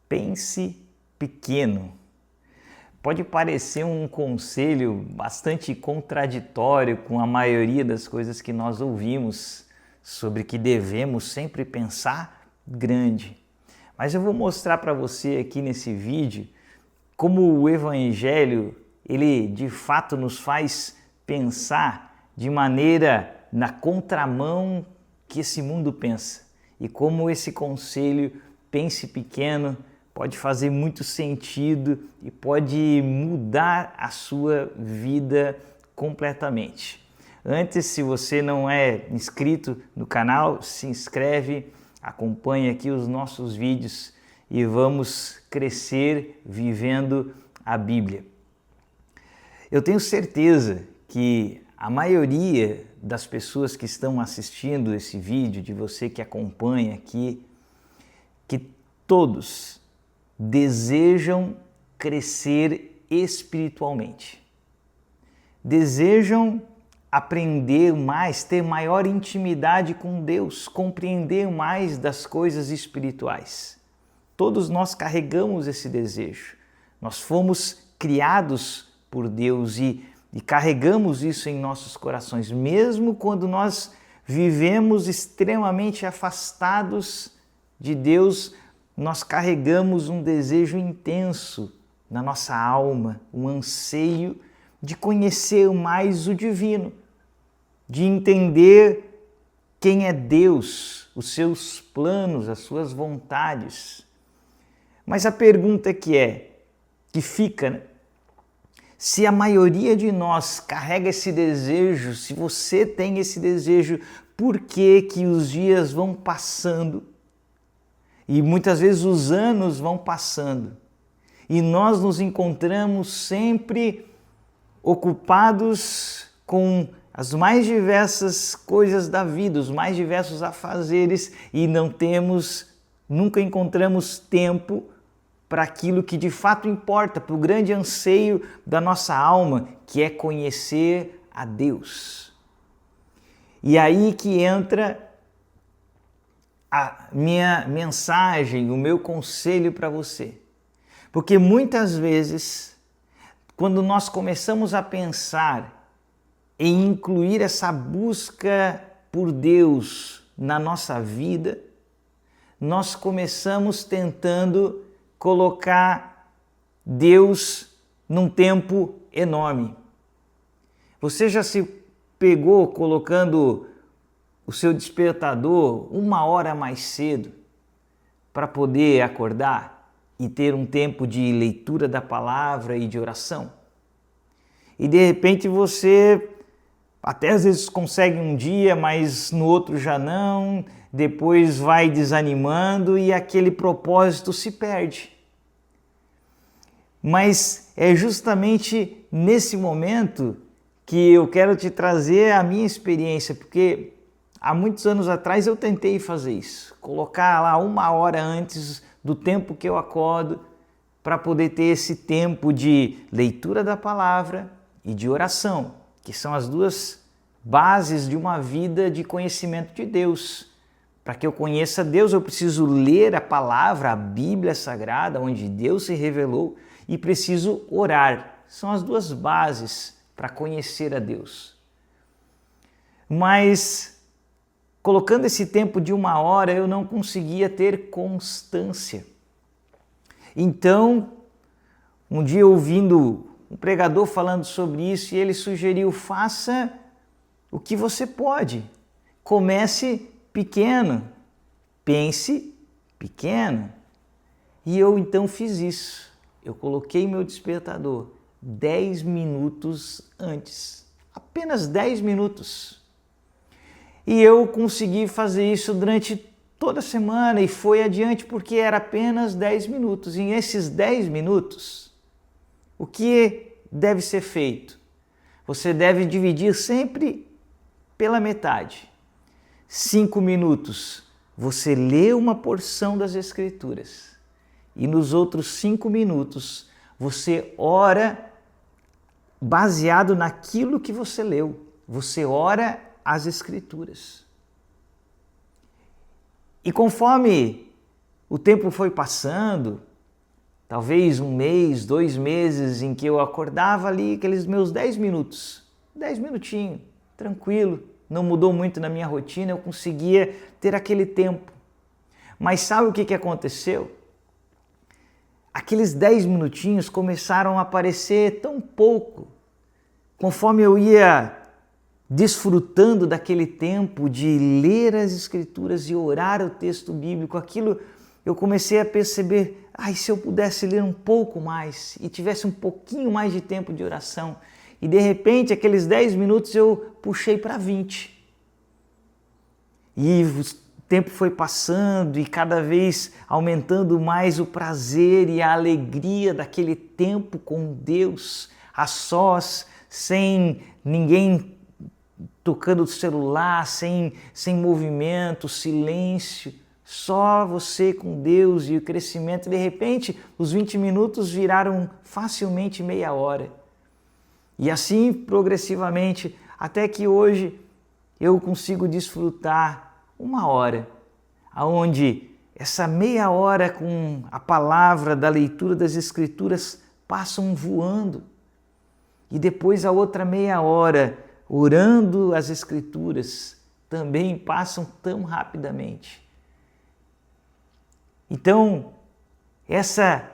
Pense pequeno. Pode parecer um conselho bastante contraditório com a maioria das coisas que nós ouvimos sobre que devemos sempre pensar grande. Mas eu vou mostrar para você aqui nesse vídeo como o Evangelho, ele de fato nos faz pensar de maneira na contramão que esse mundo pensa. E como esse conselho, pense pequeno, pode fazer muito sentido e pode mudar a sua vida completamente. Antes, se você não é inscrito no canal, se inscreve, acompanhe aqui os nossos vídeos e vamos crescer vivendo a Bíblia. Eu tenho certeza que a maioria das pessoas que estão assistindo esse vídeo, de você que acompanha aqui, que todos desejam crescer espiritualmente. Desejam aprender mais, ter maior intimidade com Deus, compreender mais das coisas espirituais. Todos nós carregamos esse desejo. Nós fomos criados por Deus e carregamos isso em nossos corações, mesmo quando nós vivemos extremamente afastados de Deus. Nós carregamos um desejo intenso na nossa alma, um anseio de conhecer mais o divino, de entender quem é Deus, os seus planos, as suas vontades. Mas a pergunta que fica, né? Se a maioria de nós carrega esse desejo, se você tem esse desejo, por que os dias vão passando? E muitas vezes os anos vão passando e nós nos encontramos sempre ocupados com as mais diversas coisas da vida, os mais diversos afazeres e nunca encontramos tempo para aquilo que de fato importa, para o grande anseio da nossa alma, que é conhecer a Deus. E aí que entra a minha mensagem, o meu conselho para você. Porque muitas vezes, quando nós começamos a pensar em incluir essa busca por Deus na nossa vida, nós começamos tentando colocar Deus num tempo enorme. Você já se pegou colocando o seu despertador 1 hora mais cedo para poder acordar e ter um tempo de leitura da palavra e de oração? E de repente você até às vezes consegue um dia, mas no outro já não, depois vai desanimando e aquele propósito se perde. Mas é justamente nesse momento que eu quero te trazer a minha experiência, porque há muitos anos atrás eu tentei fazer isso, colocar lá 1 hora antes do tempo que eu acordo para poder ter esse tempo de leitura da palavra e de oração, que são as duas bases de uma vida de conhecimento de Deus. Para que eu conheça Deus, eu preciso ler a palavra, a Bíblia Sagrada, onde Deus se revelou, e preciso orar. São as duas bases para conhecer a Deus. Mas colocando esse tempo de 1 hora, eu não conseguia ter constância. Então, um dia ouvindo um pregador falando sobre isso, e ele sugeriu: faça o que você pode. Comece pequeno, pense pequeno. E eu então fiz isso. Eu coloquei meu despertador 10 minutos antes, apenas 10 minutos. E eu consegui fazer isso durante toda a semana e foi adiante porque era apenas 10 minutos. E nesses 10 minutos, o que deve ser feito? Você deve dividir sempre pela metade. 5 minutos você lê uma porção das Escrituras e nos outros 5 minutos você ora baseado naquilo que você leu. Você ora as Escrituras. E conforme o tempo foi passando talvez um mês, 2 meses, em que eu acordava ali aqueles meus 10 minutos, 10 minutinhos, tranquilo, não mudou muito na minha rotina, eu conseguia ter aquele tempo. Mas sabe o que aconteceu? Aqueles 10 minutinhos começaram a parecer tão pouco, conforme eu ia desfrutando daquele tempo de ler as Escrituras e orar o texto bíblico, aquilo eu comecei a perceber, se eu pudesse ler um pouco mais e tivesse um pouquinho mais de tempo de oração. E de repente, aqueles 10 minutos eu puxei para 20. E o tempo foi passando e cada vez aumentando mais o prazer e a alegria daquele tempo com Deus, a sós, sem ninguém tocando o celular, sem movimento, silêncio, só você com Deus e o crescimento. De repente, os 20 minutos viraram facilmente meia hora. E assim, progressivamente, até que hoje eu consigo desfrutar 1 hora, onde essa meia hora com a palavra da leitura das Escrituras passam voando. E depois a outra meia hora orando as Escrituras também passam tão rapidamente. Então, essa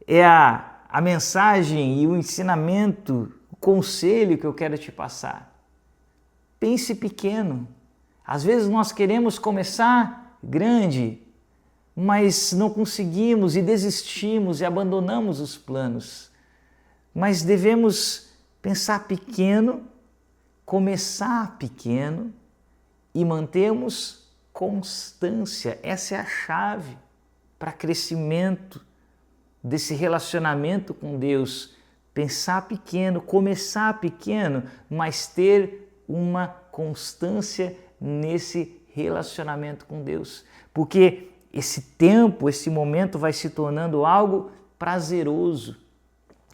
é a mensagem e o ensinamento, o conselho que eu quero te passar. Pense pequeno. Às vezes nós queremos começar grande, mas não conseguimos e desistimos e abandonamos os planos. Mas devemos pensar pequeno, começar pequeno e mantermos constância. Essa é a chave para crescimento desse relacionamento com Deus. Pensar pequeno, começar pequeno, mas ter uma constância nesse relacionamento com Deus. Porque esse tempo, esse momento vai se tornando algo prazeroso,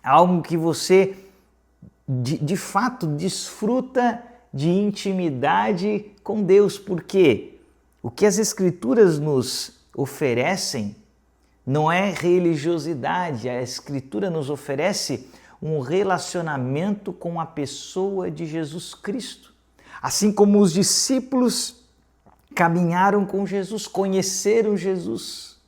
algo que você de fato desfruta de intimidade com Deus. Porque o que as Escrituras nos oferecem não é religiosidade, a Escritura nos oferece um relacionamento com a pessoa de Jesus Cristo. Assim como os discípulos caminharam com Jesus, conheceram Jesus,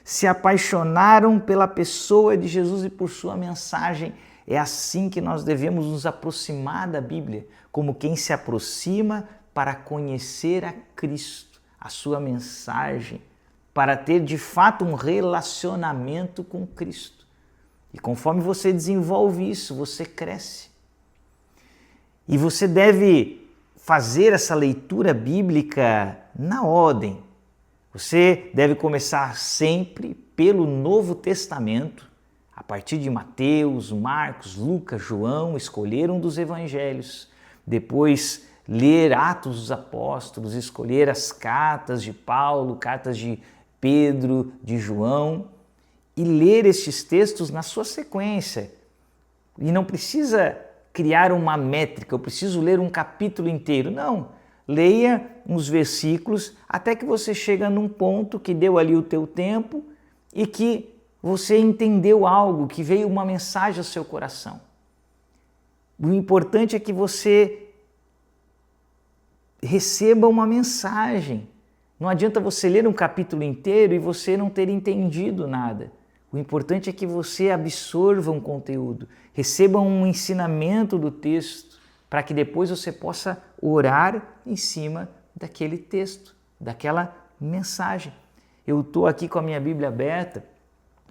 se apaixonaram pela pessoa de Jesus e por sua mensagem, é assim que nós devemos nos aproximar da Bíblia, como quem se aproxima para conhecer a Cristo, a sua mensagem, para ter de fato um relacionamento com Cristo. E conforme você desenvolve isso, você cresce. E você deve fazer essa leitura bíblica na ordem. Você deve começar sempre pelo Novo Testamento, a partir de Mateus, Marcos, Lucas, João, escolher um dos evangelhos. Depois ler Atos dos Apóstolos, escolher as cartas de Paulo, cartas de Pedro, de João, e ler estes textos na sua sequência. E não precisa criar uma métrica, eu preciso ler um capítulo inteiro. Não, leia uns versículos até que você chega num ponto que deu ali o teu tempo e que você entendeu algo, que veio uma mensagem ao seu coração. O importante é que você receba uma mensagem. Não adianta você ler um capítulo inteiro e você não ter entendido nada. O importante é que você absorva um conteúdo, receba um ensinamento do texto, para que depois você possa orar em cima daquele texto, daquela mensagem. Eu estou aqui com a minha Bíblia aberta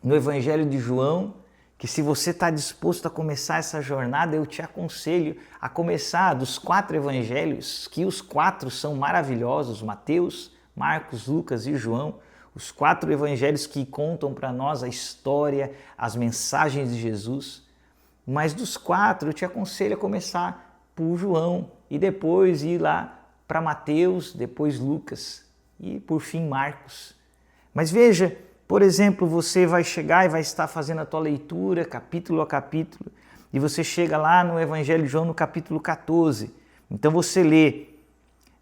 no Evangelho de João, que se você está disposto a começar essa jornada, eu te aconselho a começar dos 4 evangelhos, que os 4 são maravilhosos, Mateus, Marcos, Lucas e João, os 4 evangelhos que contam para nós a história, as mensagens de Jesus. Mas dos 4, eu te aconselho a começar por João e depois ir lá para Mateus, depois Lucas e por fim Marcos. Mas veja, por exemplo, você vai chegar e vai estar fazendo a tua leitura capítulo a capítulo e você chega lá no Evangelho de João no capítulo 14. Então você lê: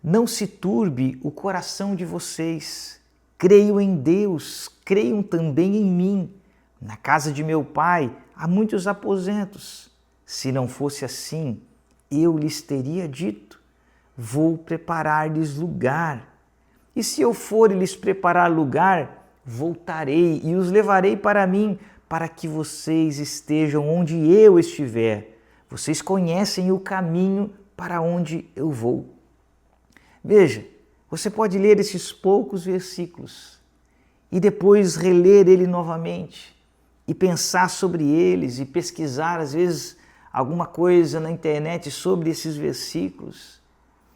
não se turbe o coração de vocês, creiam em Deus, creiam também em mim. Na casa de meu pai há muitos aposentos. Se não fosse assim, eu lhes teria dito: vou preparar-lhes lugar. E se eu for e lhes preparar lugar, voltarei e os levarei para mim, para que vocês estejam onde eu estiver. Vocês conhecem o caminho para onde eu vou. Veja, você pode ler esses poucos versículos e depois reler ele novamente e pensar sobre eles e pesquisar, às vezes, alguma coisa na internet sobre esses versículos.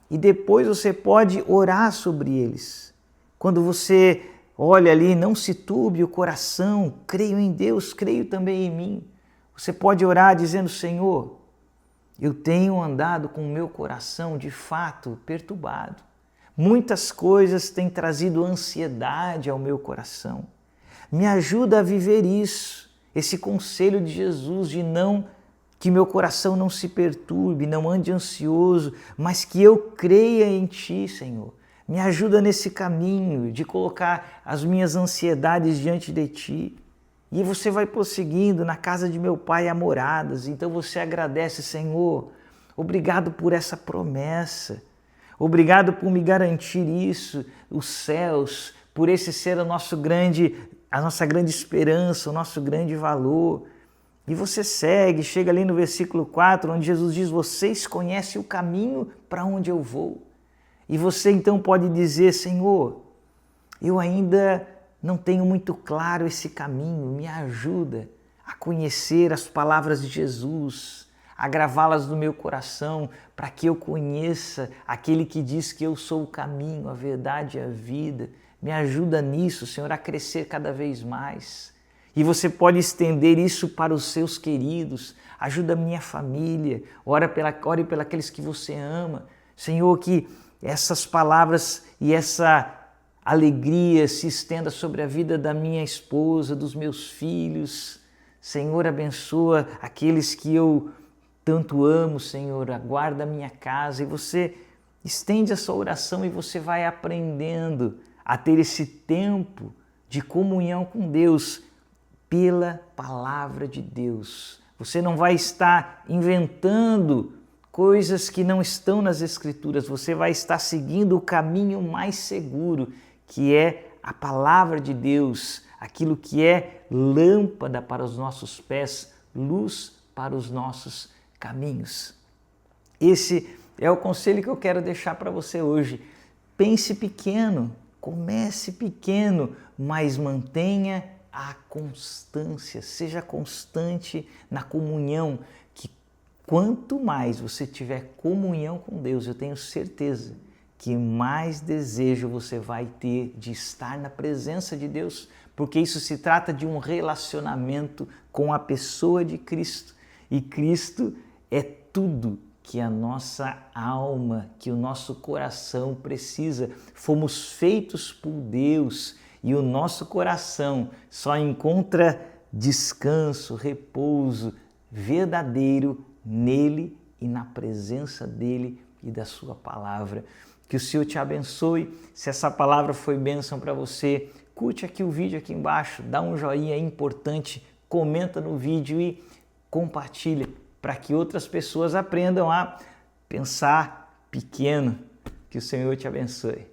E depois você pode orar sobre eles. Quando você olha ali, não se turbe o coração, creio em Deus, creio também em mim. Você pode orar dizendo: Senhor, eu tenho andado com o meu coração de fato perturbado. Muitas coisas têm trazido ansiedade ao meu coração. Me ajuda a viver isso, esse conselho de Jesus de que meu coração não se perturbe, não ande ansioso, mas que eu creia em Ti, Senhor. Me ajuda nesse caminho de colocar as minhas ansiedades diante de Ti. E você vai prosseguindo: na casa de meu pai há moradas. Então você agradece: Senhor, obrigado por essa promessa. Obrigado por me garantir isso, os céus, por esse ser a nossa grande esperança, o nosso grande valor. E você segue, chega ali no versículo 4, onde Jesus diz: vocês conhecem o caminho para onde eu vou. E você então pode dizer: Senhor, eu ainda não tenho muito claro esse caminho, me ajuda a conhecer as palavras de Jesus, a gravá-las no meu coração, para que eu conheça aquele que diz que eu sou o caminho, a verdade e a vida. Me ajuda nisso, Senhor, a crescer cada vez mais. E você pode estender isso para os seus queridos. Ajuda a minha família, ore pelos que você ama. Senhor, que essas palavras e essa alegria se estenda sobre a vida da minha esposa, dos meus filhos. Senhor, abençoa aqueles que eu tanto amo, Senhor, aguarda a minha casa. E você estende a sua oração e você vai aprendendo a ter esse tempo de comunhão com Deus pela palavra de Deus. Você não vai estar inventando coisas que não estão nas Escrituras, você vai estar seguindo o caminho mais seguro, que é a palavra de Deus, aquilo que é lâmpada para os nossos pés, luz para os nossos caminhos. Esse é o conselho que eu quero deixar para você hoje. Pense pequeno, comece pequeno, mas mantenha a constância, seja constante na comunhão, que quanto mais você tiver comunhão com Deus, eu tenho certeza que mais desejo você vai ter de estar na presença de Deus, porque isso se trata de um relacionamento com a pessoa de Cristo. E Cristo é tudo que a nossa alma, que o nosso coração precisa. Fomos feitos por Deus e o nosso coração só encontra descanso, repouso verdadeiro nele e na presença dele e da sua palavra. Que o Senhor te abençoe. Se essa palavra foi bênção para você, curte aqui o vídeo aqui embaixo, dá um joinha importante, comenta no vídeo e compartilha para que outras pessoas aprendam a pensar pequeno. Que o Senhor te abençoe.